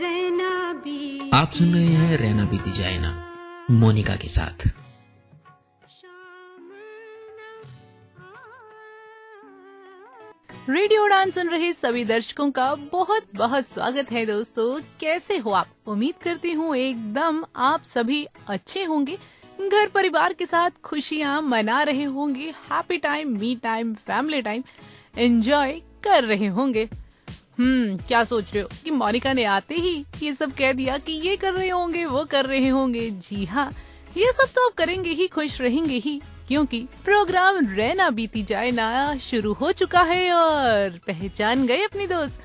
आप सुन रहे हैं रहना बीती जाए ना मोनिका के साथ। रेडियो उड़ान सुन रहे सभी दर्शकों का बहुत बहुत स्वागत है। दोस्तों, कैसे हो आप? उम्मीद करती हूँ एकदम आप सभी अच्छे होंगे, घर परिवार के साथ खुशियाँ मना रहे होंगे, happy time, me time, family time enjoy कर रहे होंगे। क्या सोच रहे हो कि मोनिका ने आते ही ये सब कह दिया कि ये कर रहे होंगे, वो कर रहे होंगे? जी हाँ, ये सब तो आप करेंगे ही, खुश रहेंगे ही, क्योंकि प्रोग्राम रहना बीती जाए ना शुरू हो चुका है और पहचान गए अपनी दोस्त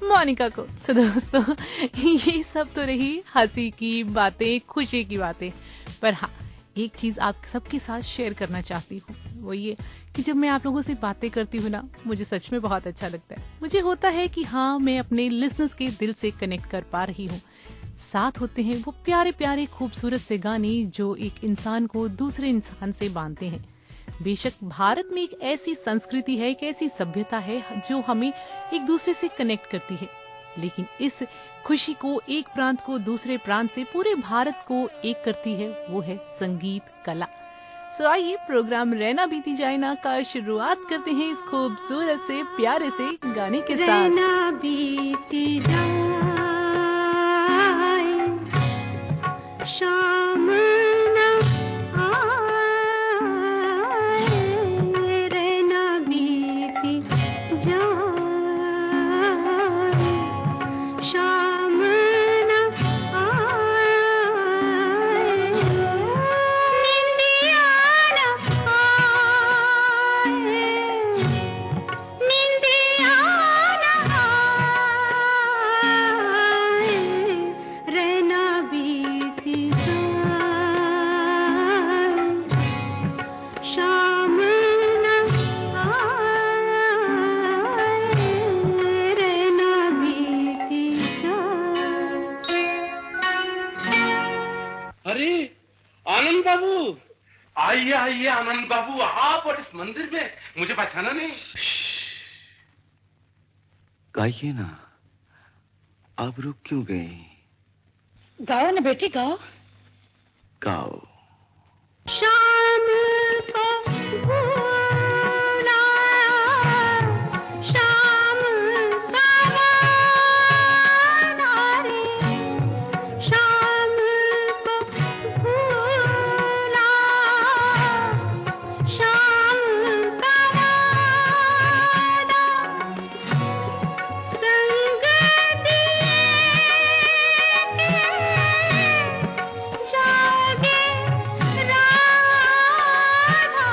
मोनिका को। सो दोस्तों, ये सब तो रही हंसी की बातें, खुशी की बातें, पर हाँ, एक चीज आप सबके साथ शेयर करना चाहती हूँ, वो ये कि जब मैं आप लोगों से बातें करती हूँ ना, मुझे सच में बहुत अच्छा लगता है। मुझे होता है कि हाँ, मैं अपने लिसनर्स के दिल से कनेक्ट कर पा रही हूँ। साथ होते हैं वो प्यारे प्यारे खूबसूरत से गाने जो एक इंसान को दूसरे इंसान से बांधते हैं। बेशक भारत में एक ऐसी संस्कृति है, एक ऐसी सभ्यता है जो हमें एक दूसरे से कनेक्ट करती है, लेकिन इस खुशी को, एक प्रांत को दूसरे प्रांत से, पूरे भारत को एक करती है, वो है संगीत कला। सो आइए प्रोग्राम रहना बीती जाए ना का शुरुआत करते हैं इस खूबसूरत से प्यारे से गाने के साथ। रहना बीती जाए शाम न आए, रहना बीती जाए शाम न आए, निंदिया न आए, निंदिया न आए, रहना बीती जाए शाम न आए, रहना बीती जाए। अरे आनंद बाबू, आइए आइए आनंद बाबू, आप और इस मंदिर में मुझे पहचाना नहीं? गाइए ना, आप रुक क्यों गए? गाओ ना बेटी, गाओ। गाओ। शाम को भूला, शाम का वादा रे, शाम को भूला, शाम का वादा, संग दिए के जाओगे राधा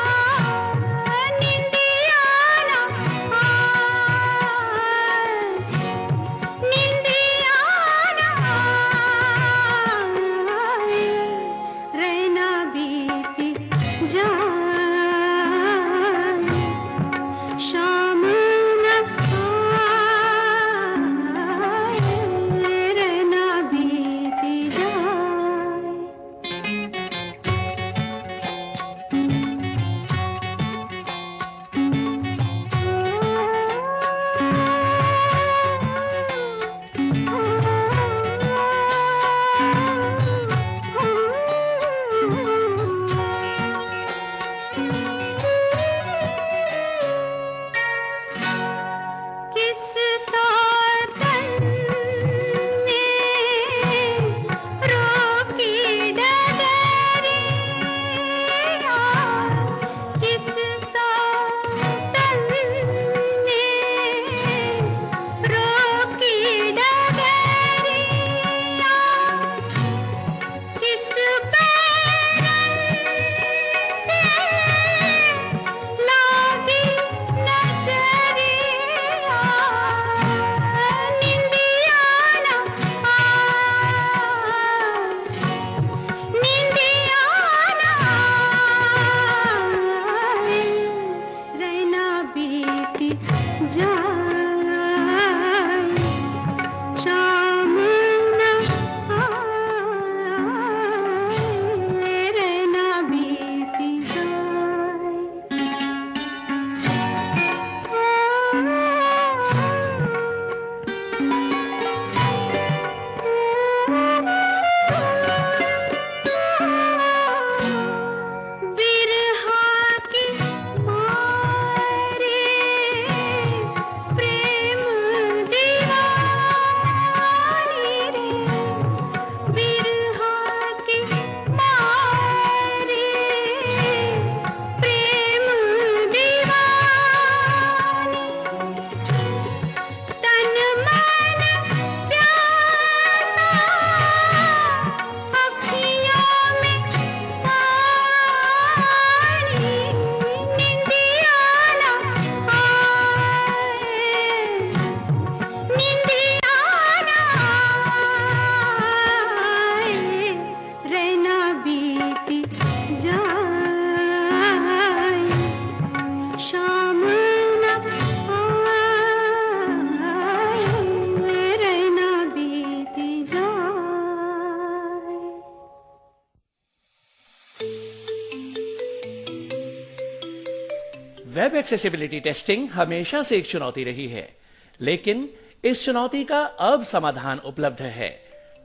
वेब एक्सेसिबिलिटी टेस्टिंग हमेशा से एक चुनौती रही है, लेकिन इस चुनौती का अब समाधान उपलब्ध है।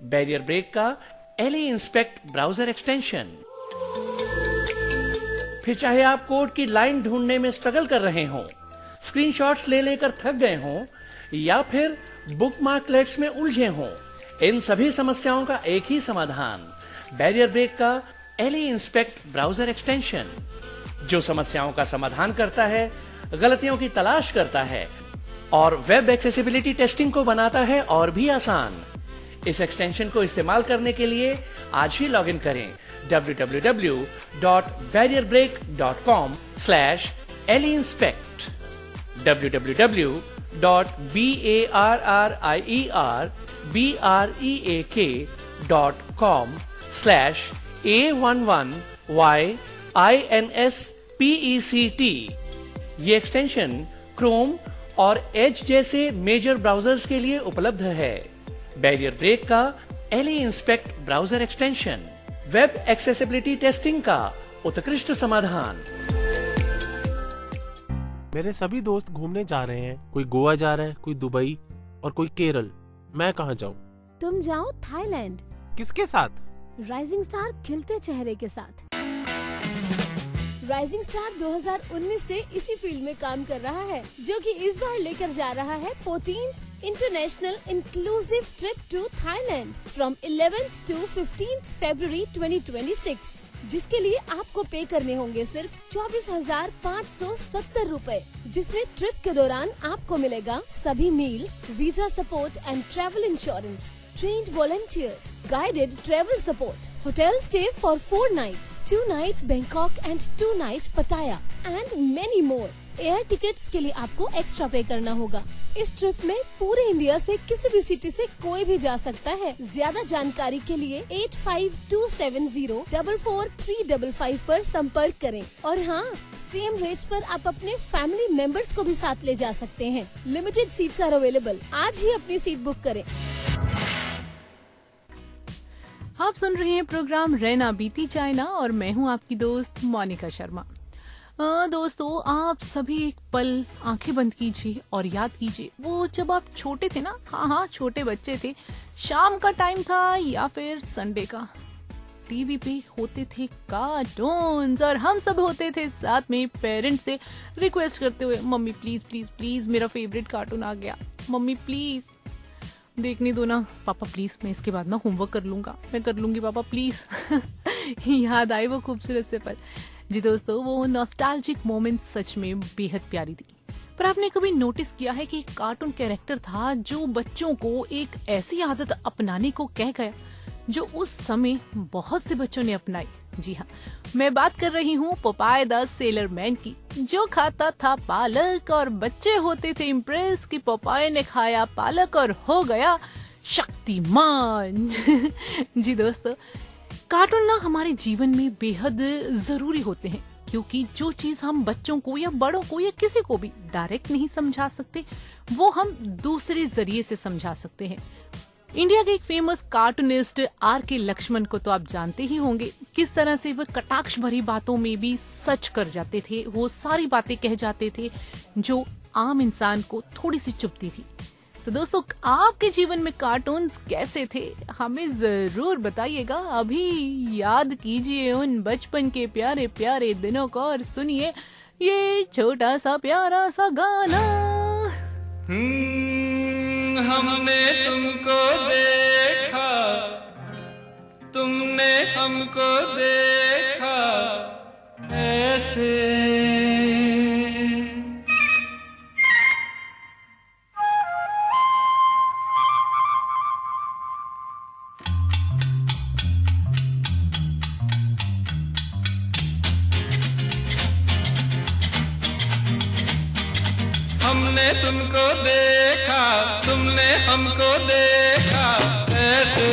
बैरियर ब्रेक का एली इंस्पेक्ट ब्राउजर एक्सटेंशन। फिर चाहे आप कोड की लाइन ढूंढने में स्ट्रगल कर रहे हों, स्क्रीनशॉट्स ले लेकर थक गए हों, या फिर बुकमार्कलेट्स में उलझे हों, इन सभी समस्याओं का एक ही समाधान, बैरियर ब्रेक का एली इंस्पेक्ट ब्राउजर एक्सटेंशन, जो समस्याओं का समाधान करता है, गलतियों की तलाश करता है और वेब एक्सेसिबिलिटी टेस्टिंग को बनाता है और भी आसान। इस एक्सटेंशन को इस्तेमाल करने के लिए आज ही लॉग इन करें www.barrierbreak.com/eliinspect www.barrierbreak.com/A11YINSPECT। ये एक्सटेंशन क्रोम और एज जैसे मेजर ब्राउजर्स के लिए उपलब्ध है। बैरियर ब्रेक का Eli Inspect browser extension, web accessibility testing का उत्कृष्ट समाधान। मेरे सभी दोस्त घूमने जा रहे हैं, कोई गोवा जा रहा है, कोई दुबई और कोई केरल। मैं कहाँ जाऊँ? तुम जाओ थाईलैंड। किसके साथ? राइजिंग स्टार खिलते चेहरे के साथ। राइजिंग स्टार 2019 से इसी फील्ड में काम कर रहा है, जो कि इस बार लेकर जा रहा है 14th international inclusive trip to Thailand from 11th to 15th February 2026, जिसके लिए आपको पे करने होंगे सिर्फ 24,570 रूपए, जिसमें ट्रिप के दौरान आपको मिलेगा सभी meals, visa support and travel insurance, trained volunteers, guided travel support, hotel stay for 4 nights, 2 nights Bangkok and 2 nights Pattaya and many more. Air tickets के लिए आपको एक्स्ट्रा पे करना होगा। इस ट्रिप में पूरे इंडिया से किसी भी सिटी से कोई भी जा सकता है। ज्यादा जानकारी के लिए 8527044355 पर संपर्क करें। और हाँ, सेम रेट्स पर आप अपने फैमिली मेंबर्स को भी साथ ले जा सकते हैं। Limited seats are available. आज ही अपनी सीट बुक करें। आप सुन रहे हैं प्रोग्राम रैना बीती चाइना और मैं हूं आपकी दोस्त मोनिका शर्मा। दोस्तों, आप सभी एक पल आंखें बंद कीजिए और याद कीजिए वो जब आप छोटे थे ना। हाँ, छोटे बच्चे थे, शाम का टाइम था या फिर संडे का, टीवी पे होते थे कार्टून्स और हम सब होते थे साथ में पेरेंट्स से रिक्वेस्ट करते हुए, मम्मी प्लीज प्लीज प्लीज मेरा फेवरेट कार्टून आ गया, मम्मी प्लीज देखने दो ना, पापा प्लीज मैं इसके बाद ना होमवर्क कर लूंगा, मैं कर लूंगी पापा प्लीज। याद आई वो खूबसूरत से पल। जी दोस्तों, वो नॉस्टैल्जिक मोमेंट सच में बेहद प्यारी थी। पर आपने कभी नोटिस किया है कि एक कार्टून कैरेक्टर था जो बच्चों को एक ऐसी आदत अपनाने को कह गया जो उस समय बहुत से बच्चों ने अपनाई। जी हाँ, मैं बात कर रही हूँ पोपाय द सेलर मैन की, जो खाता था पालक और बच्चे होते थे इम्प्रेस कि पोपाय ने खाया पालक और हो गया शक्तिमान। जी दोस्तों, कार्टून ना हमारे जीवन में बेहद जरूरी होते हैं, क्योंकि जो चीज हम बच्चों को या बड़ों को या किसी को भी डायरेक्ट नहीं समझा सकते, वो हम दूसरे जरिए से समझा सकते हैं। इंडिया के एक फेमस कार्टूनिस्ट R.K. लक्ष्मण को तो आप जानते ही होंगे, किस तरह से वो कटाक्ष भरी बातों में भी सच कर जाते थे, वो सारी बातें कह जाते थे जो आम इंसान को थोड़ी सी चुभती थी। तो दोस्तों, आपके जीवन में कार्टून्स कैसे थे हमें जरूर बताइएगा। अभी याद कीजिए उन बचपन के प्यारे प्यारे दिनों को और सुनिए ये छोटा सा प्यारा सा गाना। हमने तुमको देखा, तुमने हमको देखा ऐसे। हमने तुमको देखा, तुमने हमको देखा ऐसे।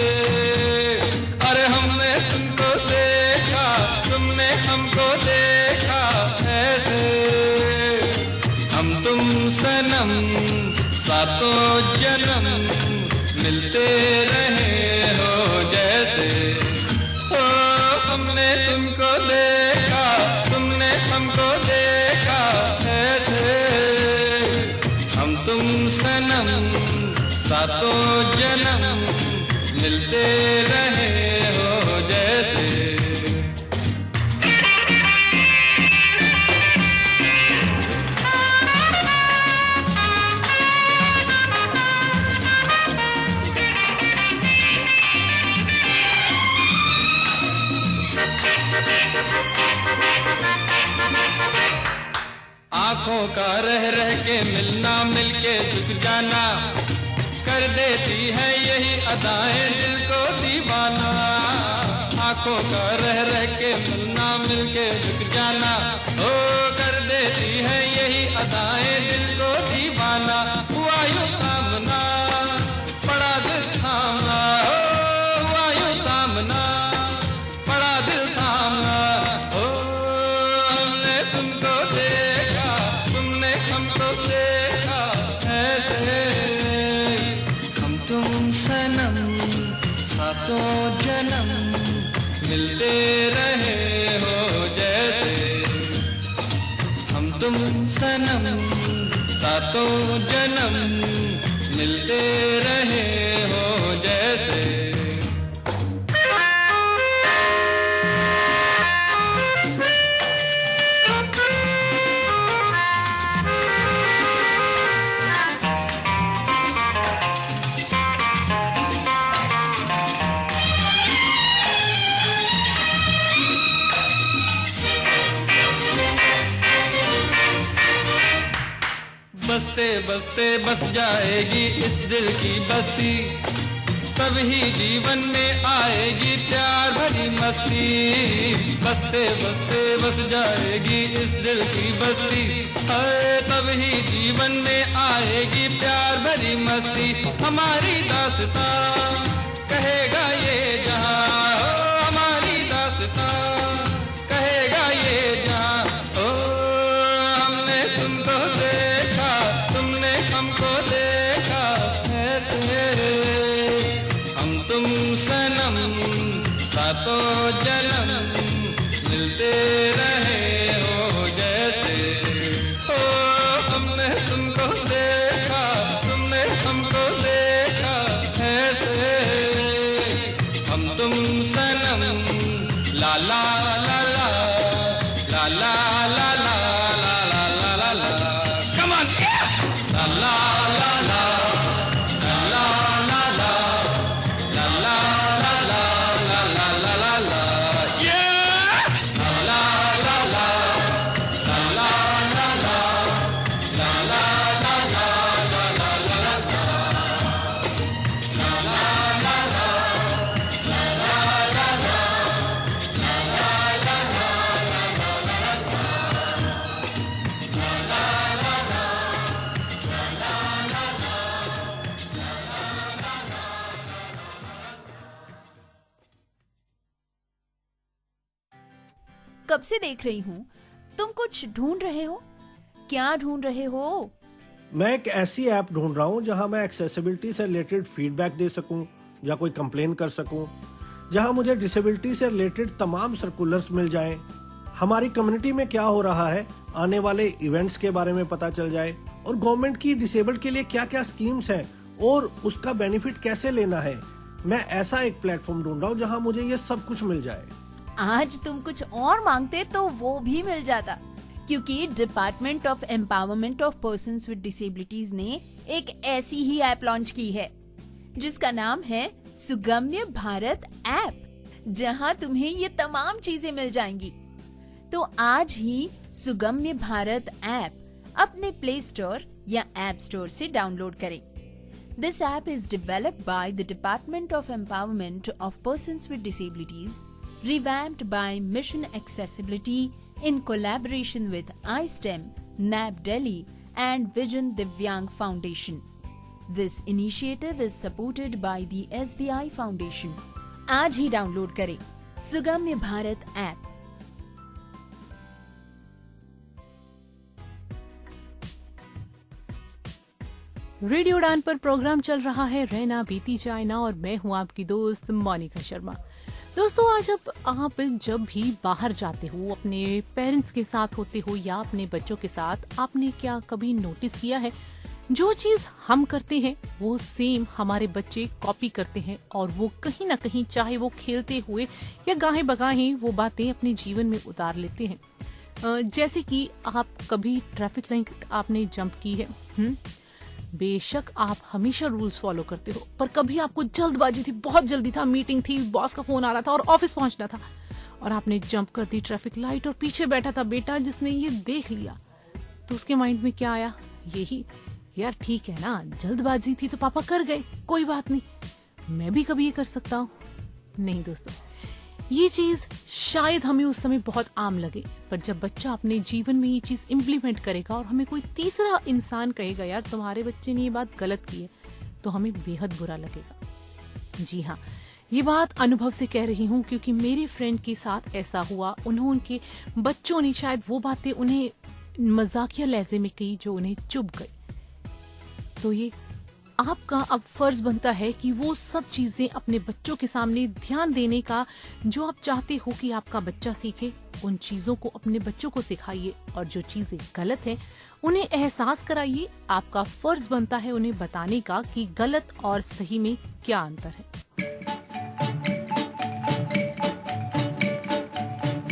अरे हमने तुमको देखा, तुमने हमको देखा ऐसे। हम तुम सनम सातों जन्म मिलते रहे हो जैसे। ओ हमने तुमको देखा, तुमने हमको देखा ऐसे। जन्म सातों जन्म मिलते रहे हो जैसे। आंखों का रह रह के मिलना, मिलके झुक जाना, कर देती है यही अदाएं दिल को दीवाना। आंखों का रह रह के मिलना, मिलके झुक जाना, ओ कर देती है यही अदाएं दिल को दीवाना। हुआ यूं सामना, पड़ा दिल थामना, ओ हुआ यूं सामना, पड़ा दिल थामना। ओ हमने तुमको देखा, तुमने हमको देखा ऐसे, हम तुम सनम सातों जन्म मिलते रहे हो जैसे। हम तुम सनम सातों जन्म मिलते रहे हो जैसे। बसते बसते बस जाएगी इस दिल की बस्ती, तभी जीवन में आएगी प्यार भरी मस्ती। बसते बसते बस जाएगी इस दिल की बस्ती, तभी जीवन में आएगी प्यार भरी मस्ती। हमारी दास्तां कहेगा ये जहां, हमारी दास्तां कहेगा ये जहां। ओ हमने तुमको देखा, तुमने हमको देखा ऐसे, हम तुम सनम सातों जन्म मिलते रहे हो जैसे। ओ हमने तुमको देखा, तुमने हमको देखा ऐसे, हम तुम सनम ला ला ला ला ला ला ला ला ला ला ला ला। Come on, La La La La La La La La La La La La La La La La. Yeah! ला ला ला ला ला ला ला ला ला ला ला ला ला ला ला। कब से देख रही हूँ, तुम कुछ ढूंढ रहे हो। क्या ढूंढ रहे हो? मैं एक ऐसी ऐप ढूंढ रहा हूँ जहाँ मैं एक्सेसिबिलिटी से रिलेटेड फीडबैक दे सकूँ या कोई कंप्लेन कर सकूँ, जहाँ मुझे डिसेबिलिटी से रिलेटेड तमाम सर्कुलर्स मिल जाएं, हमारी कम्युनिटी में क्या हो रहा है, आने वाले इवेंट्स के बारे में पता चल जाए, और गवर्नमेंट की डिसेबल्ड के लिए क्या क्या स्कीम्स हैं और उसका बेनिफिट कैसे लेना है। मैं ऐसा एक प्लेटफॉर्म ढूंढ रहा हूँ जहाँ मुझे ये सब कुछ मिल जाए। आज तुम कुछ और मांगते तो वो भी मिल जाता, क्योंकि department of empowerment of persons with disabilities ने एक ऐसी ही ऐप लॉन्च की है जिसका नाम है सुगम्य भारत ऐप, जहां तुम्हें ये तमाम चीजें मिल जाएंगी। तो आज ही सुगम्य भारत ऐप अपने प्ले स्टोर या ऐप स्टोर से डाउनलोड करें। This app is developed by the Department of Empowerment of Persons with Disabilities, revamped by Mission Accessibility in collaboration with iSTEM, NAB Delhi and Vision Divyang Foundation. This initiative is supported by the SBI Foundation. आज ही download करें सुगम्य Bharat app. Radio उड़ान पर programme चल रहा है रहना बीती जाए ना, और मैं हूँ आपकी दोस्त मोनिका शर्मा। दोस्तों, आज आप जब भी बाहर जाते हो, अपने पेरेंट्स के साथ होते हो या अपने बच्चों के साथ, आपने क्या कभी नोटिस किया है जो चीज हम करते हैं वो सेम हमारे बच्चे कॉपी करते हैं और वो कहीं ना कहीं चाहे वो खेलते हुए या गाहे बगाहे वो बातें अपने जीवन में उतार लेते हैं। जैसे कि आप कभी ट्रैफिक लाइन आपने जंप की है, बेशक आप हमेशा रूल्स फॉलो करते हो, पर कभी आपको जल्दबाजी थी, बहुत जल्दी था, मीटिंग थी, बॉस का फोन आ रहा था और ऑफिस पहुंचना था और आपने जंप कर दी ट्रैफिक लाइट और पीछे बैठा था बेटा जिसने ये देख लिया, तो उसके माइंड में क्या आया? यही, यार ठीक है ना, जल्दबाजी थी तो पापा कर गए, कोई बात नहीं, मैं भी कभी ये कर सकता हूँ। नहीं दोस्तों, ये चीज शायद हमें उस समय बहुत आम लगे, पर जब बच्चा अपने जीवन में ये चीज इम्प्लीमेंट करेगा और हमें कोई तीसरा इंसान कहेगा यार तुम्हारे बच्चे ने ये बात गलत की है, तो हमें बेहद बुरा लगेगा। जी हाँ, ये बात अनुभव से कह रही हूँ क्योंकि मेरे फ्रेंड के साथ ऐसा हुआ। उनके बच्चों ने शायद वो बातें उन्हें मजाकिया लहजे में कही जो उन्हें चुभ गई। तो ये आपका अब फर्ज बनता है कि वो सब चीजें अपने बच्चों के सामने ध्यान देने का जो आप चाहते हो कि आपका बच्चा सीखे, उन चीजों को अपने बच्चों को सिखाइए और जो चीजें गलत हैं उन्हें एहसास कराइए। आपका फर्ज बनता है उन्हें बताने का कि गलत और सही में क्या अंतर है।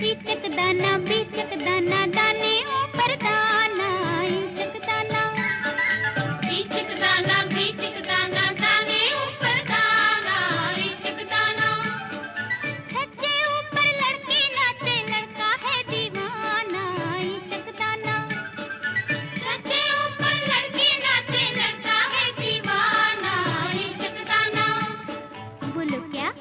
बीचक दाना दाने ऊपर दाना, ईचक दाना, बीचक दाना दाने ऊपर दाना, ईचक दाना, छज्जे ऊपर लड़की नाचे लड़का है दीवाना, ईचक दाना, छज्जे ऊपर लड़की नाचे लड़का है दीवाना, ईचक दाना, बोलो क्या?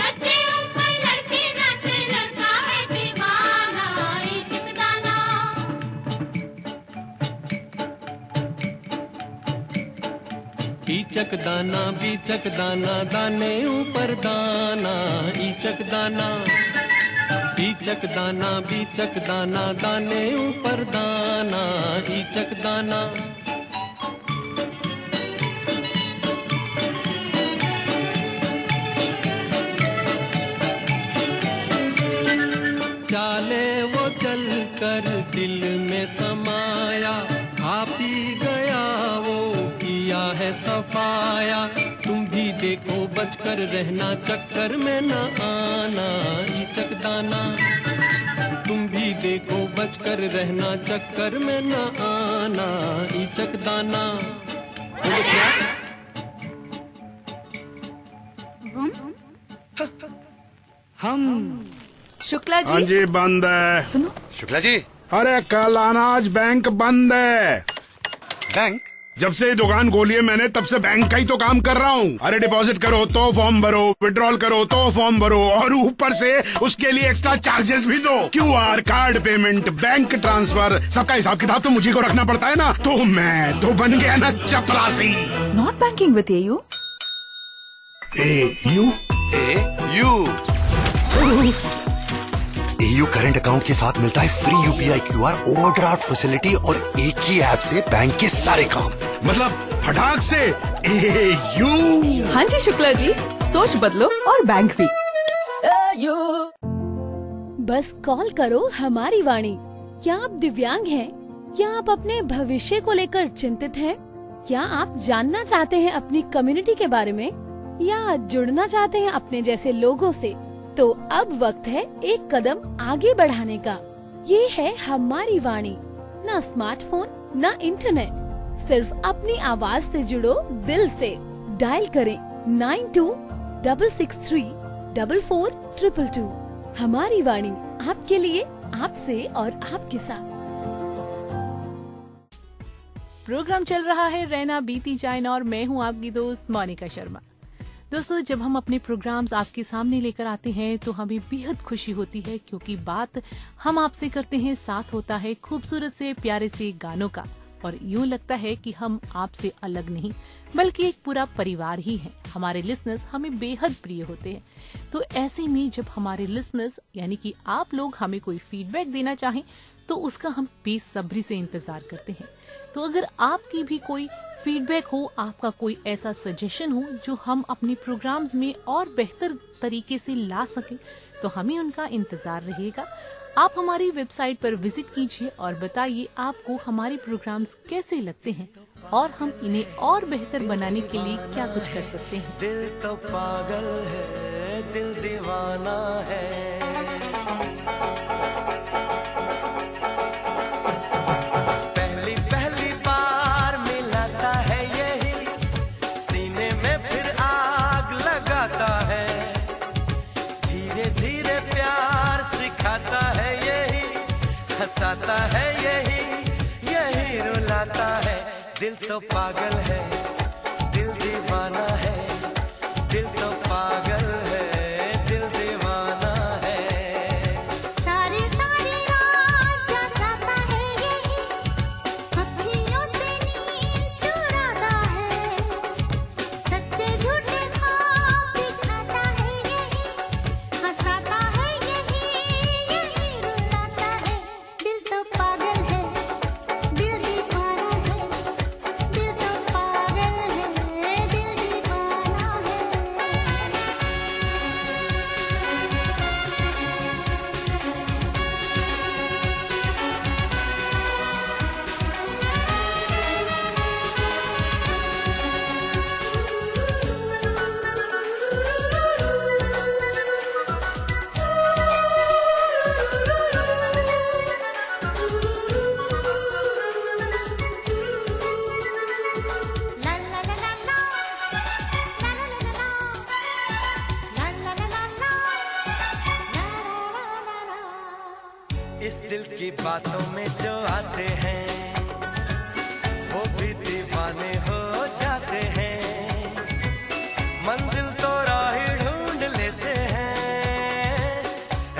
छज्जे ऊपर ईचक दाना बीचक दाना दाने ऊपर दाना ईचक दाना बीचक दाना बीचक दाना दाने ऊपर दाना ईचक दाना चाले वो चल कर दिल में समाया खा पी गया वो किया है सफाया तुम भी देखो बचकर रहना चक्कर में न आना ईचक दाना तुम भी देखो बचकर रहना चक्कर में न आना ईचक दाना। बोलो क्या? हम शुक्ला जी। हाँ जी बंद है। सुनो शुक्ला जी। अरे कल आना, आज बैंक बंद है। बैंक? जब से दुकान खोली है मैंने तब से बैंक का ही तो काम कर रहा हूँ। अरे डिपॉजिट करो तो फॉर्म भरो, विड्रॉल करो तो फॉर्म भरो और ऊपर से उसके लिए एक्स्ट्रा चार्जेस भी दो। QR, card payment, bank transfer, सबका हिसाब किताब तो मुझे को रखना पड़ता है ना। तो मैं तो बन गया ना चपरासी। Not banking with AU. AU current account के साथ मिलता है free UPI QR, overdraft facility और एक ही ऐप से बैंक के सारे काम। मतलब फटाक से एयू। हाँ जी शुक्ला जी, सोच बदलो और बैंक भी। बस कॉल करो हमारी वाणी। क्या आप दिव्यांग हैं? क्या आप अपने भविष्य को लेकर चिंतित हैं? क्या आप जानना चाहते हैं अपनी कम्युनिटी के बारे में या जुड़ना चाहते हैं अपने जैसे लोगों से? तो अब वक्त है एक कदम आगे बढ़ाने का। ये है हमारी वाणी। ना स्मार्टफोन, ना इंटरनेट, सिर्फ अपनी आवाज से जुड़ो दिल से। डायल करें 9266344222। हमारी वाणी, आपके लिए, आपसे और आपके साथ। प्रोग्राम चल रहा है रहना बीती जाए ना और मैं हूँ आपकी दोस्त मोनिका शर्मा। दोस्तों, जब हम अपने प्रोग्राम्स आपके सामने लेकर आते हैं तो हमें बेहद खुशी होती है, क्योंकि बात हम आपसे करते हैं साथ होता है खूबसूरत से प्यारे से गानों का, और यूं लगता है कि हम आपसे अलग नहीं बल्कि एक पूरा परिवार ही है। हमारे लिसनर्स हमें बेहद प्रिय होते हैं। तो ऐसे में जब हमारे लिसनर्स यानी कि आप लोग हमें कोई फीडबैक देना चाहें तो उसका हम बेसब्री से इंतजार करते हैं। तो अगर आपकी भी कोई फीडबैक हो, आपका कोई ऐसा सजेशन हो जो हम अपने प्रोग्राम्स में और बेहतर तरीके से ला सकें, तो हमें उनका इंतजार रहेगा। आप हमारी वेबसाइट पर विजिट कीजिए और बताइए आपको हमारे प्रोग्राम्स कैसे लगते हैं और हम इन्हें और बेहतर बनाने के लिए क्या कुछ कर सकते हैं। दिल तो पागल है, दिल दीवाना है। हंसाता है यही रुलाता है। दिल तो पागल है, दिल दीवाना है। दिल तो पागल है, दिल दीवाना है। सारी सारी रात जगाता है यही, अखियों से नींद चुराता है। सच्चे झूठे ख्वाब दिखाता है यही, हंसाता है यही रुलाता है। दिल तो पागल है, दिल दीवाना है। दिल तो पागल है, दिल दीवाना है। ला ला ला ला ला, ला ला ला ला, ला ला ला ला ला, ला ला ला ला। इस दिल की बातों में जो आते हैं वो भी दीवाने हो जाते हैं। मंजिल तो राह ढूंढ लेते हैं,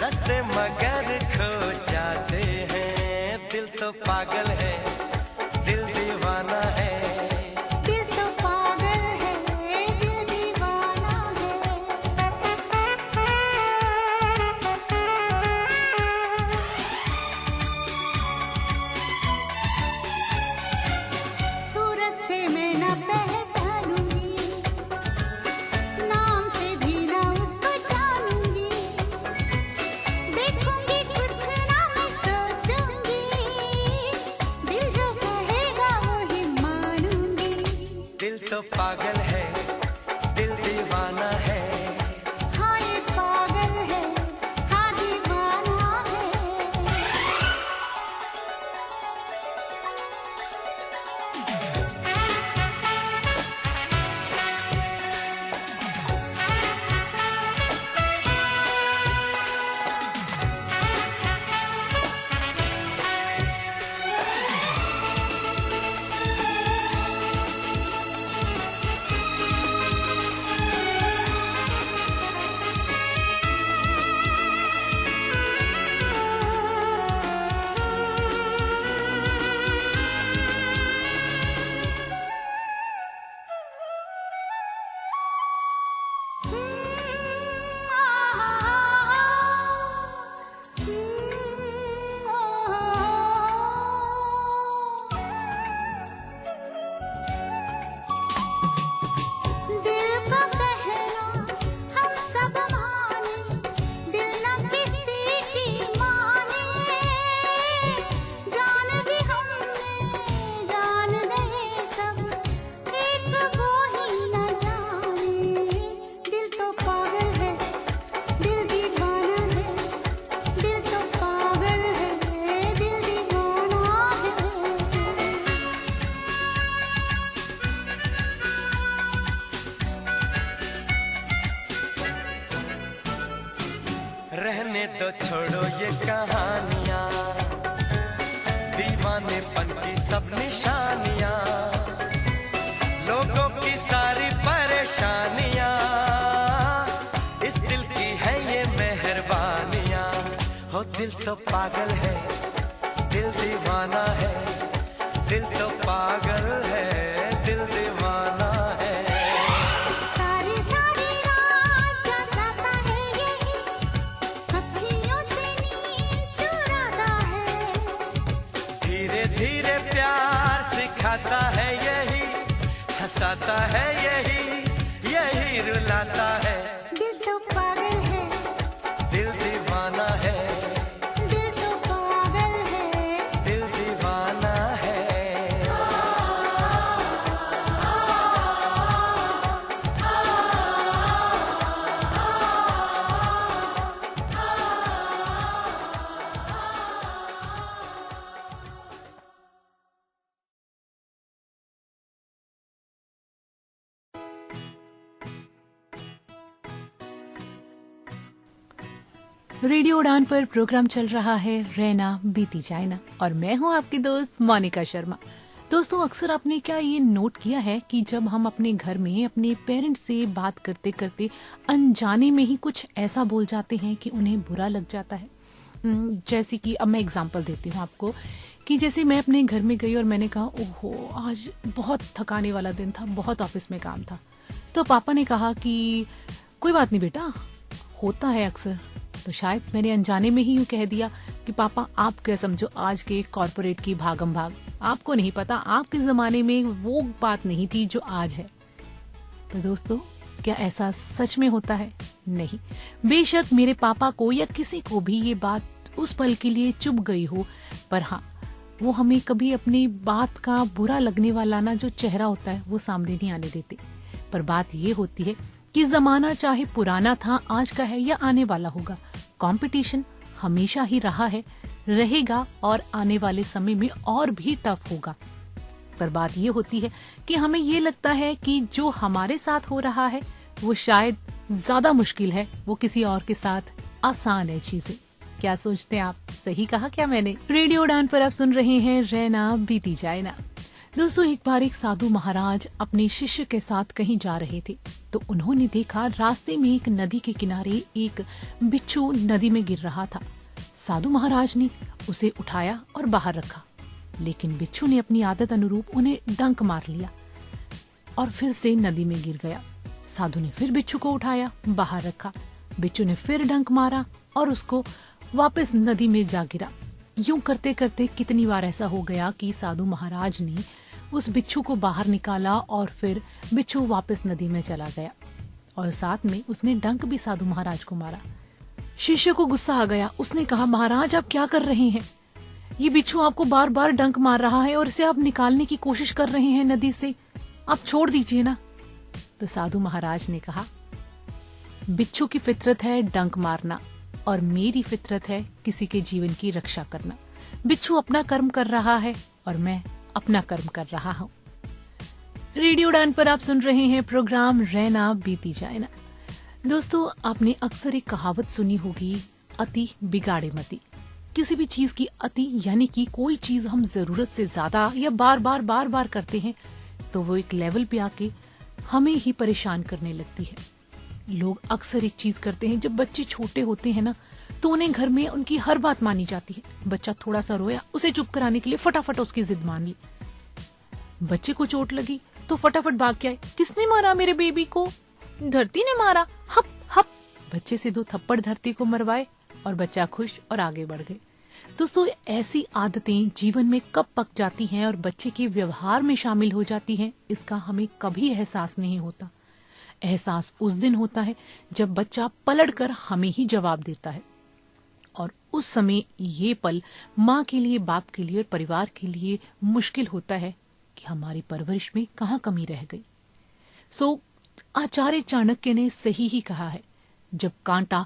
रास्ते मगर खो जाते हैं। दिल तो पागल है, दिल दीवाना है। दिल तो पागल है, पागल है, दिल दीवाना है। हाँ ये पागल है, हाँ दीवाना है। दिल का कहना हम सब माने, दिल न किसी की माने। जान भी हमने जान गए सब, एक वो ही न जाने। दिल तो पागल है, दिल दीवाना है। दिल तो पागल है, दिल दीवाना है। रहने दो छोड़ो ये कहानियाँ, दीवानेपन की सब निशानियाँ, लोगों की सारी परेशानियाँ, इस दिल की है ये मेहरबानियाँ। हो दिल तो पागल है, दिल दीवाना है। दिल तो पागल है, दिल दीवाना है। सारी सारी रात जगाता है यही, अखियों से नींद चुराता है। धीरे धीरे प्यार सिखाता है यही, हंसाता है यही, यही रुलाता है। दिल तो पागल है, दिल दीवाना है, दिल तो पागल है। दिल दीवाना है। रेडियो उड़ान पर प्रोग्राम चल रहा है रहना बीती जाए ना, और मैं हूं आपकी दोस्त मोनिका शर्मा। दोस्तों, अक्सर आपने क्या ये नोट किया है कि जब हम अपने घर में अपने पेरेंट्स से बात करते करते अनजाने में ही कुछ ऐसा बोल जाते हैं कि उन्हें बुरा लग जाता है। जैसे कि अब मैं एग्जांपल देती हूँ आपको कि जैसे मैं अपने घर में गई और मैंने कहा ओहो आज बहुत थकाने वाला दिन था, बहुत ऑफिस में काम था। तो पापा ने कहा कि कोई बात नहीं बेटा, होता है अक्सर। तो शायद मैंने अनजाने में ही यूं कह दिया कि पापा आप क्या समझो आज के कॉर्पोरेट की भागम भाग, आपको नहीं पता आपके जमाने में वो बात नहीं थी जो आज है। तो दोस्तों, क्या ऐसा सच में होता है? नहीं। बेशक मेरे पापा को या किसी को भी ये बात उस पल के लिए चुभ गई हो, पर हाँ, वो हमें कभी अपनी बात का बुरा लगने वाला ना जो चेहरा होता है वो सामने नहीं आने देते। पर बात ये होती है कि जमाना चाहे पुराना था, आज का है या आने वाला होगा, कंपटीशन हमेशा ही रहा है, रहेगा और आने वाले समय में और भी टफ होगा। पर बात ये होती है कि हमें ये लगता है कि जो हमारे साथ हो रहा है वो शायद ज्यादा मुश्किल है, वो किसी और के साथ आसान है चीजें। क्या सोचते हैं आप? सही कहा क्या मैंने? रेडियो उड़ान पर आप सुन रहे हैं रहना बीती जाए ना। दोस्तों, एक बार एक साधु महाराज अपने शिष्य के साथ कहीं जा रहे थे तो उन्होंने देखा रास्ते में एक नदी के किनारे एक बिच्छू नदी में गिर रहा था। साधु महाराज ने उसे उठाया और बाहर रखा, लेकिन बिच्छू ने अपनी आदत अनुरूप उन्हें डंक मार लिया और फिर से नदी में गिर गया। साधु ने फिर बिच्छू को उठाया, बाहर रखा, बिच्छू ने फिर डंक मारा और उसको वापस नदी में जा गिरा। यूं करते करते कितनी बार ऐसा हो गया कि साधु महाराज ने उस बिच्छू को बाहर निकाला और फिर बिच्छू वापस नदी में चला गया और साथ में उसने डंक भी साधु महाराज को मारा। शिष्य को गुस्सा आ गया। उसने कहा, महाराज आप क्या कर रहे हैं? ये बिच्छू आपको बार बार डंक मार रहा है और इसे आप निकालने की कोशिश कर रहे हैं नदी से। आप छोड़ दीजिए ना, तो साधु महाराज ने कहा, बिच्छू की फितरत है डंक मारना और मेरी फितरत है किसी के जीवन की रक्षा करना। बिच्छू अपना कर्म कर रहा है और मैं अपना कर्म कर रहा हूँ। रेडियो उड़ान पर आप सुन रहे हैं प्रोग्राम रहना बीती जाए ना। दोस्तों, आपने अक्सर एक कहावत सुनी होगी, अति बिगाड़े मति। किसी भी चीज की अति यानी कि कोई चीज हम जरूरत से ज्यादा या बार बार करते हैं तो वो एक लेवल पे आके हमें ही परेशान करने लगती है। लोग अक्सर एक चीज करते हैं, जब बच्चे छोटे होते हैं ना तो उन्हें घर में उनकी हर बात मानी जाती है। बच्चा थोड़ा सा रोया, उसे चुप कराने के लिए फटाफट उसकी जिद मान ली। बच्चे को चोट लगी तो फटाफट भाग के आए, किसने मारा मेरे बेबी को? धरती ने मारा। हप हप, बच्चे से 2 थप्पड़ धरती को मरवाए और बच्चा खुश और आगे बढ़ गए। दोस्तों, ऐसी आदतें जीवन में कब पक जाती हैं और बच्चे के व्यवहार में शामिल हो जाती हैं, इसका हमें कभी एहसास नहीं होता। एहसास उस दिन होता है जब बच्चा पलटकर हमें ही जवाब देता है और उस समय ये पल माँ के लिए, बाप के लिए और परिवार के लिए मुश्किल होता है कि हमारी परवरिश में कहाँ कमी रह गई। आचार्य चाणक्य ने सही ही कहा है, जब कांटा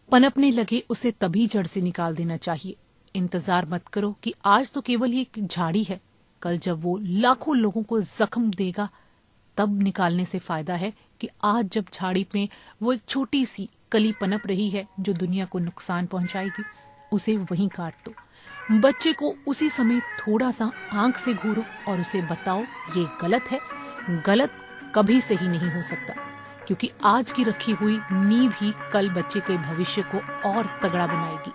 पनपने लगे उसे तभी जड़ से निकाल देना चाहिए। इंतजार मत करो कि आज तो केवल ये एक झाड़ी है, कल जब वो लाखों लोगों को जख्म देगा तब निकालने से फायदा है कि आज जब झाड़ी में वो एक छोटी सी कली पनप रही है जो दुनिया को नुकसान पहुंचाएगी, उसे वहीं काट दो। बच्चे को उसी समय थोड़ा सा आंख से घूरो और उसे बताओ ये गलत है। गलत कभी सही नहीं हो सकता, क्योंकि आज की रखी हुई नींव ही कल बच्चे के भविष्य को और तगड़ा बनाएगी।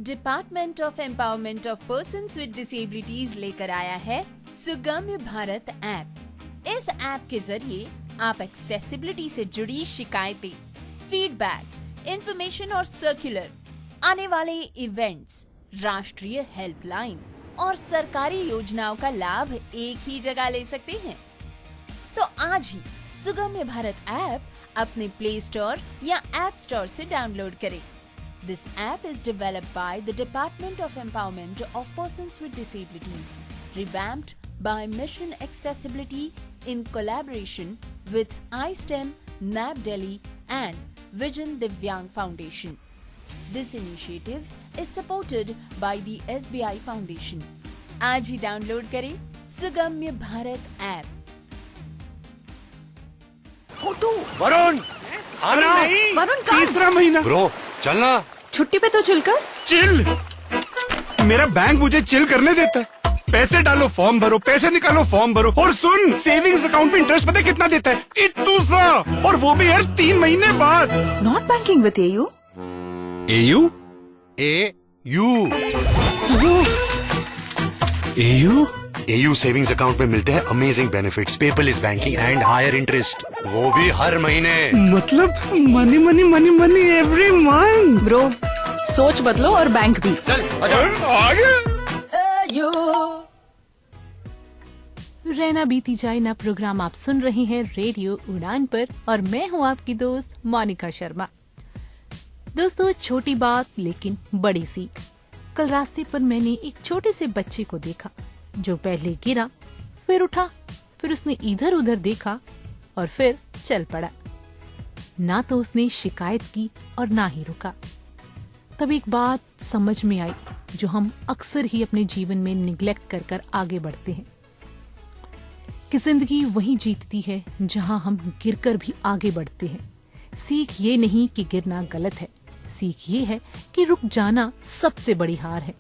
Department of empowerment of persons with disabilities लेकर आया है सुगम्य भारत ऐप। इस ऐप के जरिए आप एक्सेसिबिलिटी से जुड़ी शिकायतें, फीडबैक, इंफॉर्मेशन और सर्कुलर, आने वाले इवेंट्स, राष्ट्रीय हेल्पलाइन, और सरकारी योजनाओं का लाभ एक ही जगह ले सकते हैं। तो आज ही सुगम्य भारत ऐप अपने प्ले स्टोर या ऐप स्टोर से डाउनलोड करें। This app is developed by the Department of Empowerment of Persons with Disabilities, revamped by Mission Accessibility in collaboration with iSTEM, NAP Delhi and Vision Divyang Foundation. This initiative is supported by the SBI Foundation. आज ही download करें सुगम्य Bharat app. Photo Varun आना वरुण कहाँ? तीसरा महीना bro चलना। छुट्टी पे तो चिलकर। चिल मेरा बैंक मुझे चिल करने देता है। पैसे डालो फॉर्म भरो, पैसे निकालो फॉर्म भरो, और सुन सेविंग्स अकाउंट में इंटरेस्ट पता है कितना देता है? इतू सा, और वो भी हर 3 महीने बाद। Not banking with AU. AU AU AU savings account में मिलते हैं amazing benefits, paperless banking and higher interest, वो भी हर महीने। मतलब money money money money every month. Bro सोच बदलो और बैंक भी। चल आगे। रहना बीती जाए ना प्रोग्राम आप सुन रहे हैं रेडियो उड़ान पर, और मैं हूँ आपकी दोस्त मोनिका शर्मा। दोस्तों, छोटी बात लेकिन बड़ी सीख। कल रास्ते पर मैंने एक छोटे से बच्चे को देखा जो पहले गिरा, फिर उठा, फिर उसने इधर उधर देखा और फिर चल पड़ा। ना तो उसने शिकायत की और ना ही रुका। तब एक बात समझ में आई जो हम अक्सर ही अपने जीवन में निग्लेक्ट कर कर आगे बढ़ते हैं, कि जिंदगी वहीं जीतती है जहां हम गिरकर भी आगे बढ़ते हैं। सीख ये नहीं कि गिरना गलत है, सीख ये है कि रुक जाना सबसे बड़ी हार है।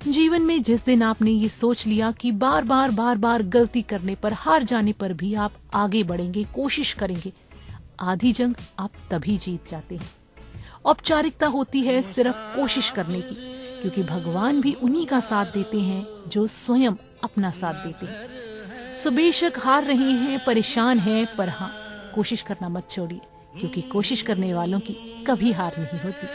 जीवन में जिस दिन आपने ये सोच लिया कि बार बार गलती करने पर, हार जाने पर भी आप आगे बढ़ेंगे, कोशिश करेंगे, आधी जंग आप तभी जीत जाते हैं। औपचारिकता होती है सिर्फ कोशिश करने की, क्योंकि भगवान भी उन्हीं का साथ देते हैं जो स्वयं अपना साथ देते हैं। सो बेशक हार रहे हैं, परेशान हैं, पर हाँ, कोशिश करना मत छोड़िए, क्योंकि कोशिश करने वालों की कभी हार नहीं होती।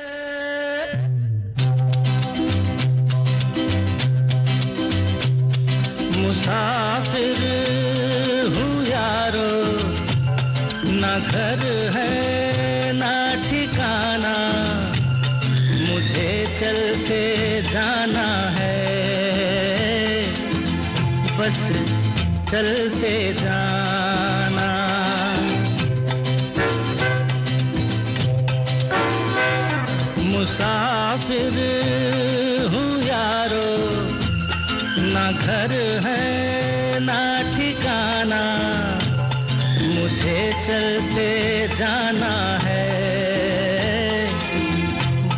मुसाफिर हूँ यारो, ना घर है ना ठिकाना, मुझे चलते जाना है, बस चलते जाना। मुसाफिर हूँ यारो, ना घर है ना ठिकाना, मुझे चलते जाना है,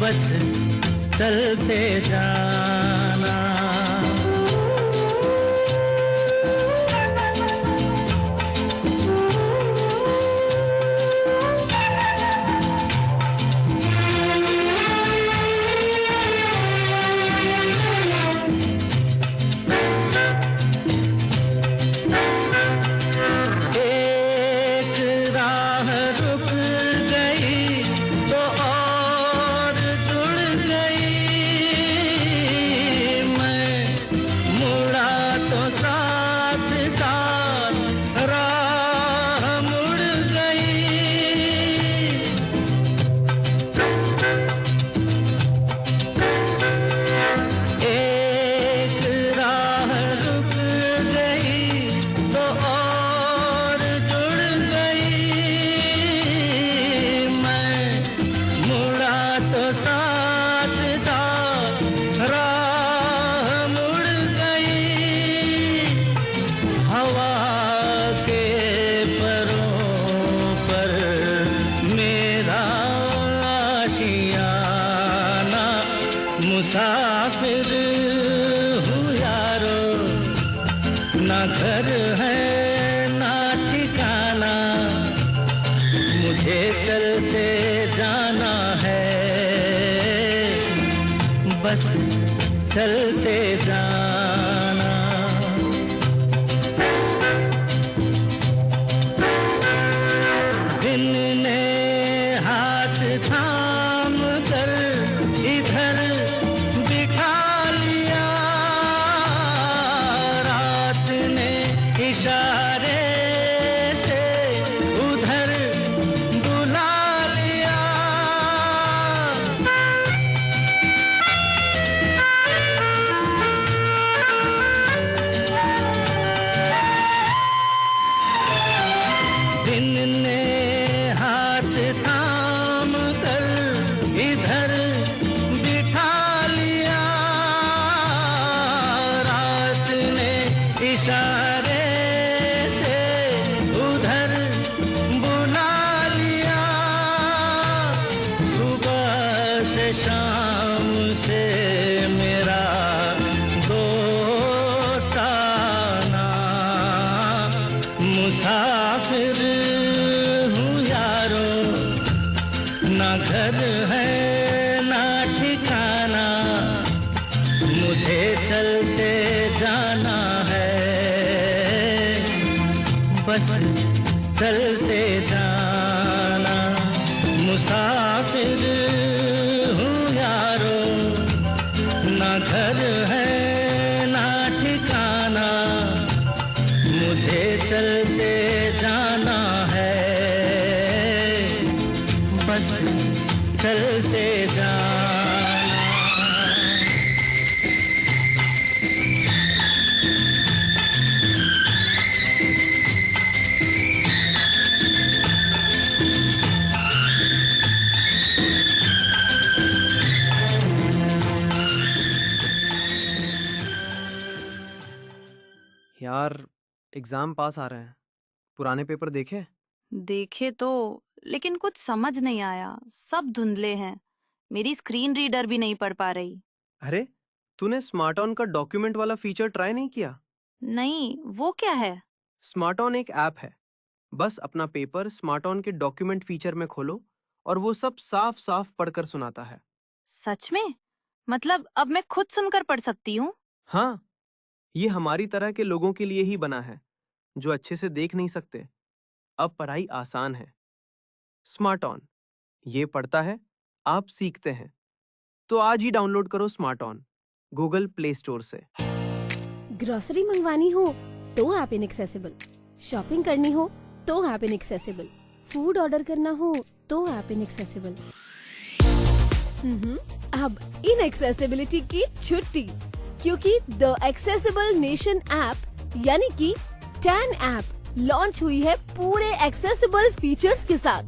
बस चलते जाना। मुसाफिर हूँ यारो, ना घर है ना ठिकाना, मुझे चलते जाना है, बस चलते जाना। दिन ने हाथ थाम कर इधर बिठा लिया, दिन ने हाथ थाम कर इधर बिठा लिया, रात ने इशारे से उधर बुला लिया, सुबह से शाम से मेरा दोस्ताना, मुसाफिर हूँ यारो, ना घर है ना ठिकाना, मुझे चलते जाना है, बस चलते जाना, मुसाफिर हूँ यारो, ना घर है ना ठिकाना, मुझे चलते जाना है, बस चलते जाना। यार एग्जाम पास आ रहे हैं, पुराने पेपर देखे? देखे तो, लेकिन कुछ समझ नहीं आया, सब धुंधले हैं। मेरी स्क्रीन रीडर भी नहीं पढ़ पा रही। अरे तूने स्मार्ट ऑन का डॉक्यूमेंट वाला फीचर ट्राई नहीं किया? नहीं, वो क्या है? स्मार्ट ऑन एक ऐप है, बस अपना पेपर स्मार्ट ऑन के डॉक्यूमेंट फीचर में खोलो और वो सब साफ साफ पढ़कर सुनाता है। सच में? मतलब अब मैं खुद सुनकर पढ़ सकती हूँ? हाँ, ये हमारी तरह के लोगों के लिए ही बना है जो अच्छे से देख नहीं सकते। अब पढ़ाई आसान है। स्मार्ट ऑन, ये पढ़ता है, आप सीखते हैं। तो आज ही डाउनलोड करो smart on Google play store से। ग्रोसरी मंगवानी हो तो ऐप इनएक्सेसिबल, शॉपिंग करनी हो तो ऐप इनएक्सेसिबल, फूड ऑर्डर करना हो तो ऐप इनएक्सेसिबल। अब इनएक्सेसिबिलिटी की छुट्टी, क्योंकि द एक्सेसिबल नेशन ऐप यानी कि टैन ऐप लॉन्च हुई है पूरे एक्सेसिबल फीचर्स के साथ।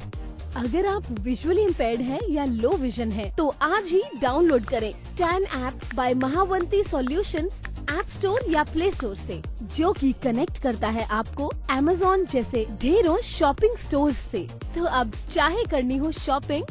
अगर आप विजुअली इम्पेयर्ड हैं या लो विजन है तो आज ही डाउनलोड करें ten app by Mahavanti solutions app store या प्ले स्टोर से, जो कि कनेक्ट करता है आपको Amazon जैसे ढेरों शॉपिंग स्टोर्स से। तो अब चाहे करनी हो शॉपिंग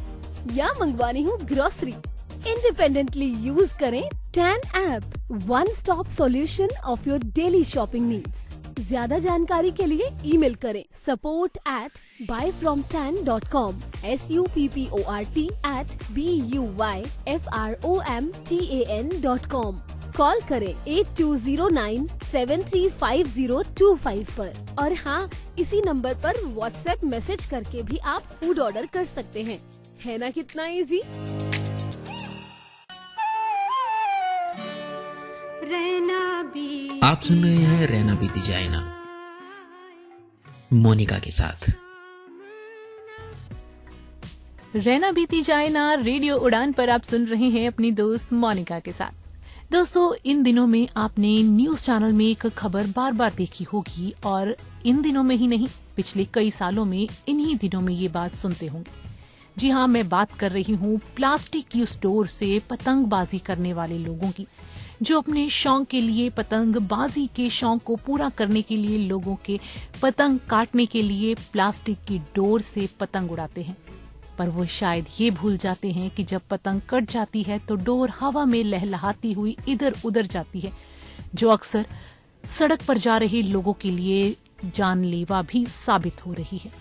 या मंगवानी हो ग्रोसरी, इंडिपेंडेंटली यूज करें ten app, one stop solution of your daily shopping needs. ज्यादा जानकारी के लिए ईमेल करें support@buyfromtan.com, support@buyfromtan.com। कॉल करें 8209-735025 पर। और हाँ, इसी नंबर पर व्हाट्सएप मैसेज करके भी आप फूड ऑर्डर कर सकते हैं। है ना कितना इजी? आप सुन रहे हैं रहना बीती जाए ना, मोनिका के साथ। रहना बीती जाए ना रेडियो उड़ान पर आप सुन रहे हैं अपनी दोस्त मोनिका के साथ। दोस्तों, इन दिनों में आपने न्यूज चैनल में एक खबर बार बार देखी होगी, और इन दिनों में ही नहीं, पिछले कई सालों में इन्हीं दिनों में ये बात सुनते होंगे। जी हाँ, मैं बात कर रही हूँ प्लास्टिक यूज स्टोर से पतंगबाजी करने वाले लोगों की, जो अपने शौक के लिए, पतंगबाजी के शौक को पूरा करने के लिए, लोगों के पतंग काटने के लिए प्लास्टिक की डोर से पतंग उड़ाते हैं। पर वो शायद ये भूल जाते हैं कि जब पतंग कट जाती है तो डोर हवा में लहलहाती हुई इधर उधर जाती है, जो अक्सर सड़क पर जा रहे लोगों के लिए जानलेवा भी साबित हो रही है।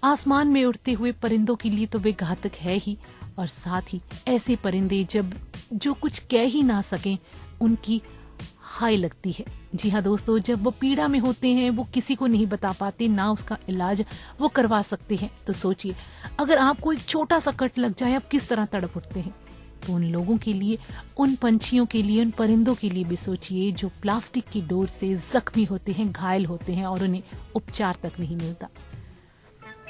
आसमान में उड़ते हुए परिंदों के लिए तो वे घातक है ही, और साथ ही ऐसे परिंदे जो कुछ कह ही ना सकें, उनकी हाय लगती है। जी हाँ दोस्तों, जब वो पीड़ा में होते हैं, वो किसी को नहीं बता पाते, ना उसका इलाज वो करवा सकते हैं। तो सोचिए, अगर आपको एक छोटा सा कट लग जाए, आप किस तरह तड़प उठते हैं। तो उन लोगों के लिए, उन पंछियों के लिए, उन परिंदों के लिए भी सोचिए, जो प्लास्टिक की डोर से जख्मी होते हैं, घायल होते हैं, और उन्हें उपचार तक नहीं मिलता।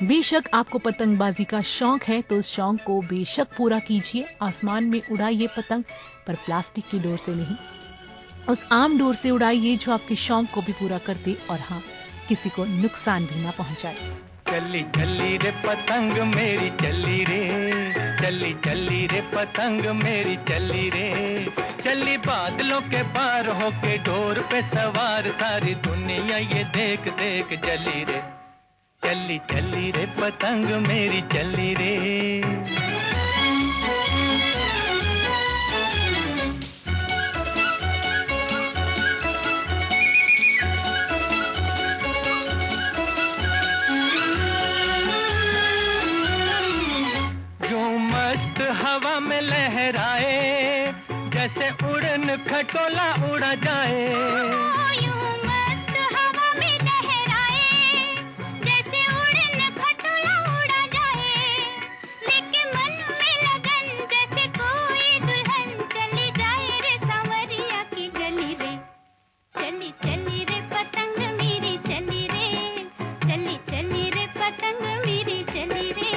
बेशक आपको पतंगबाजी का शौक है तो उस शौक को बेशक पूरा कीजिए, आसमान में उड़ाइए पतंग, पर प्लास्टिक की डोर से नहीं, उस आम डोर से उड़ाइए जो आपके शौक को भी पूरा कर दे, और हाँ, किसी को नुकसान भी ना पहुंचाए। चली चली रे पतंग मेरी चली रे, चली चली रे पतंग मेरी चली रे, चली बादलों के पार होके डोर पे सवार, सारी दुनिया ये देख देख जली रे, चली चली रे पतंग मेरी चली रे। हवा में लहराए जैसे उड़न खटोला उड़ा जाए, यूं मस्त हवा में लहराए जैसे उड़न खटोला उड़ा जाए, लेकिन मन में लगन जैसे कोई दुल्हन चली जाए रे सांवरिया की गली रे, चली चली रे पतंग मेरी चली रे, चली चली रे पतंग मेरी चली रे,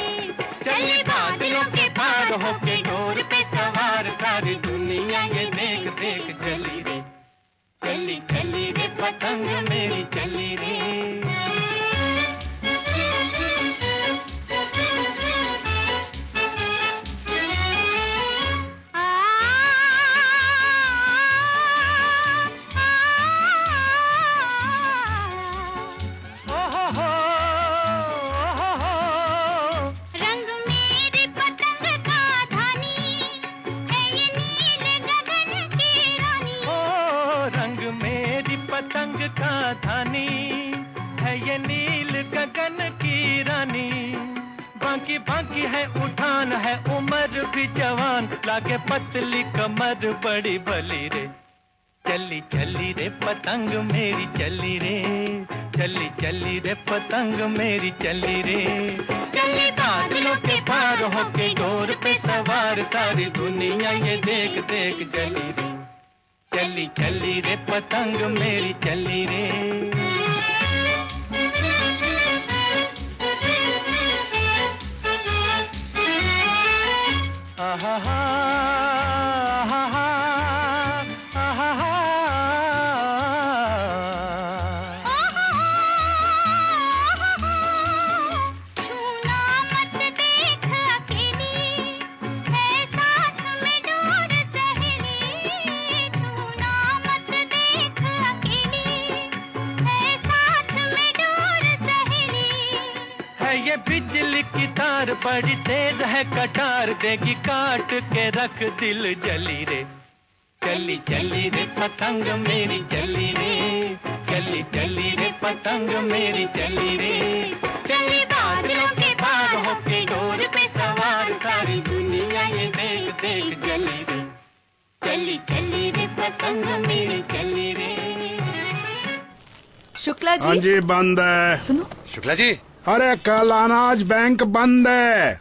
चली बादलों के पार होके डोर पे सवार, सारी दुनिया ये देख देख चली रे, चली चली रे पतंग मेरी चली रे। पतंग का धानी है ये नील गगन की रानी, बाकी बाकी है उठान है उम्र भी जवान, लागे पतली कमर बड़ी भली रे, चली चली रे पतंग मेरी चली रे, चली चली रे पतंग मेरी चली रे, चली बादलों के पार होके डोर पे सवार, सारी दुनिया ये देख देख चली रे, चली चली रे पतंग मेरी चली रे। आहा हा आहा हा आहा हा, छूना मत देख अकेली है साथ में डोर सहेली, छूना मत देख अकेली है साथ में डोर सहेली, है ये बिजली की तार बड़ी तेज है कटार, देगी काट के रख दिल जली रे, चली चली रे पतंग मेरी चली रे, चली चली रे पतंग मेरी चली रे, चली बादलों के पार होके डोर पे सवार, सारी दुनिया ये देख देख जली रे, चली चली रे पतंग मेरी चली रे। शुक्ला जी। हाँ जी बंद है। सुनो शुक्ला जी। अरे कल अनाज बैंक बंद है।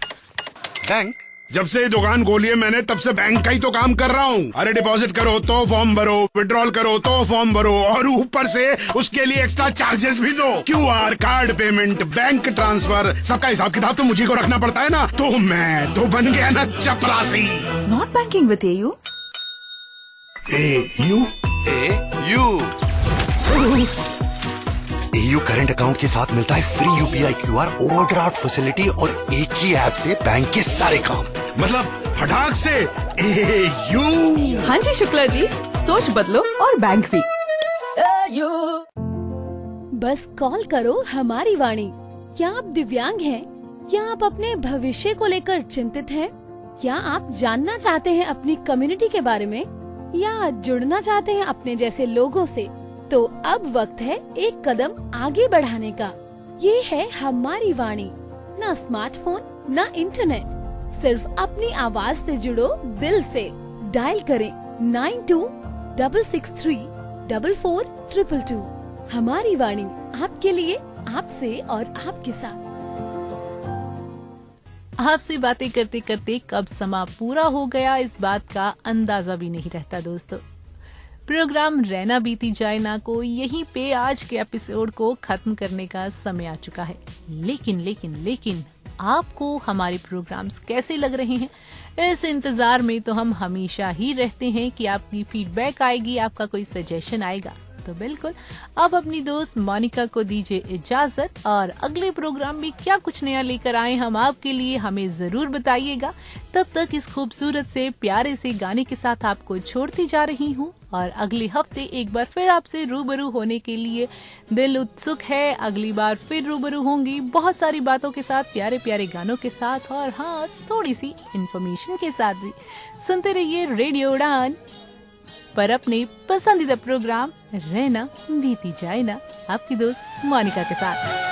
बैंक? जब से ये दुकान खोली है मैंने तब से बैंक का ही तो काम कर रहा हूँ। अरे डिपॉजिट करो तो फॉर्म भरो, विड्रॉल करो तो फॉर्म भरो, और ऊपर से उसके लिए एक्स्ट्रा चार्जेस भी दो। QR, card payment, bank transfer, सबका हिसाब किताब तो मुझे को रखना पड़ता है ना। तो मैं तो बन गया ना चपरासी। Not banking with AU. AU current account के साथ मिलता है free UPI QR, overdraft facility और एक ही ऐप से बैंक के सारे काम। मतलब फटाक से एयू। हाँ जी शुक्ला जी, सोच बदलो और बैंक भी। बस कॉल करो हमारी वाणी। क्या आप दिव्यांग हैं? क्या आप अपने भविष्य को लेकर चिंतित हैं? क्या आप जानना चाहते हैं अपनी कम्युनिटी के बारे में, या जुड़ना चाहते हैं अपने जैसे लोगों से? तो अब वक्त है एक कदम आगे बढ़ाने का। ये है हमारी वाणी। ना स्मार्टफोन, ना इंटरनेट, सिर्फ अपनी आवाज से जुड़ो दिल से। डायल करें 9266344222। हमारी वाणी, आपके लिए, आपसे और आपके साथ। आपसे बातें करते करते कब समा पूरा हो गया इस बात का अंदाजा भी नहीं रहता दोस्तों। प्रोग्राम रहना बीती जाए ना को यहीं पे आज के एपिसोड को खत्म करने का समय आ चुका है। लेकिन आपको हमारे प्रोग्राम्स कैसे लग रहे हैं, इस इंतजार में तो हम हमेशा ही रहते हैं कि आपकी फीडबैक आएगी, आपका कोई सजेशन आएगा। तो बिल्कुल अब अपनी दोस्त मोनिका को दीजिए इजाजत, और अगले प्रोग्राम में क्या कुछ नया लेकर आए हम आपके लिए हमें जरूर बताइएगा। तब तक इस खूबसूरत से प्यारे से गाने के साथ आपको छोड़ती जा रही हूँ, और अगले हफ्ते एक बार फिर आपसे रूबरू होने के लिए दिल उत्सुक है। अगली बार फिर रूबरू होंगी बहुत सारी बातों के साथ, प्यारे प्यारे गानों के साथ, और हाँ थोड़ी सी इंफॉर्मेशन के साथ भी। सुनते रहिए रेडियो उड़ान पर अपने पसंदीदा प्रोग्राम रहना बीती जाए ना, आपकी दोस्त मोनिका के साथ।